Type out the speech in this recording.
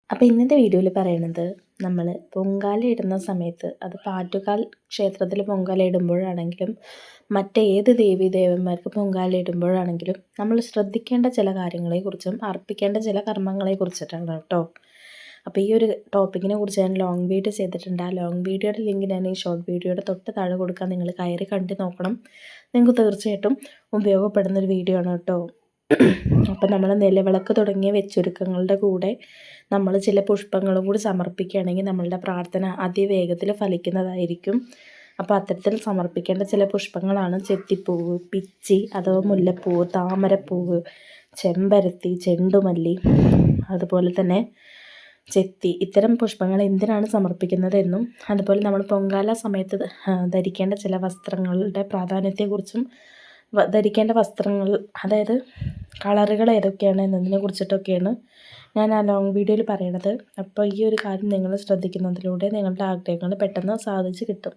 അപ്പോൾ ഇന്നത്തെ വീഡിയോയിൽ പറയണത് നമ്മൾ പൊങ്കാല ഇടുന്ന സമയത്ത് അത് പാറ്റുകാൽ ക്ഷേത്രത്തിൽ പൊങ്കാല ഇടുമ്പോഴാണെങ്കിലും മറ്റേത് ദേവീദേവന്മാർക്ക് പൊങ്കാല ഇടുമ്പോഴാണെങ്കിലും നമ്മൾ ശ്രദ്ധിക്കേണ്ട ചില കാര്യങ്ങളെക്കുറിച്ചും അർപ്പിക്കേണ്ട ചില കർമ്മങ്ങളെക്കുറിച്ചിട്ടാണ് കേട്ടോ. അപ്പോൾ ഈ ഒരു ടോപ്പിക്കിനെ കുറിച്ച് ഞാൻ ലോങ് വീഡിയോ ചെയ്തിട്ടുണ്ട്. ആ ലോങ് വീഡിയോയുടെ ലിങ്ക് ഞാൻ ഈ ഷോർട്ട് വീഡിയോയുടെ തൊട്ട് താഴെ കൊടുക്കാൻ, നിങ്ങൾ കയറി കണ്ട് നോക്കണം. നിങ്ങൾക്ക് തീർച്ചയായിട്ടും ഉപയോഗപ്പെടുന്നൊരു വീഡിയോ ആണ് കേട്ടോ. അപ്പം നമ്മൾ നിലവിളക്ക് തുടങ്ങിയ വെച്ചൊരുക്കങ്ങളുടെ കൂടെ നമ്മൾ ചില പുഷ്പങ്ങളും കൂടി സമർപ്പിക്കുകയാണെങ്കിൽ നമ്മളുടെ പ്രാർത്ഥന അതിവേഗത്തിൽ ഫലിക്കുന്നതായിരിക്കും. അപ്പോൾ അത്തരത്തിൽ സമർപ്പിക്കേണ്ട ചില പുഷ്പങ്ങളാണ് ചെത്തിപ്പൂവ്, പിച്ചി അഥവാ മുല്ലപ്പൂവ്, താമരപ്പൂവ്, ചെമ്പരത്തി, ചെണ്ടുമല്ലി, അതുപോലെ തന്നെ ചെത്തി. ഇത്തരം പുഷ്പങ്ങൾ എന്തിനാണ് സമർപ്പിക്കുന്നതെന്നും അതുപോലെ നമ്മൾ പൊങ്കാല സമയത്ത് ധരിക്കേണ്ട ചില വസ്ത്രങ്ങളുടെ പ്രാധാന്യത്തെക്കുറിച്ചും ധരിക്കേണ്ട വസ്ത്രങ്ങൾ, അതായത് കളറുകൾ ഏതൊക്കെയാണ് എന്നതിനെ കുറിച്ചിട്ടൊക്കെയാണ് ഞാൻ ആ ലോങ് വീഡിയോയിൽ പറയണത്. അപ്പോൾ ഈ ഒരു കാര്യം നിങ്ങൾ ശ്രദ്ധിക്കുന്നതിലൂടെ നിങ്ങളുടെ ആഗ്രഹങ്ങൾ പെട്ടെന്ന് സാധിച്ച് കിട്ടും.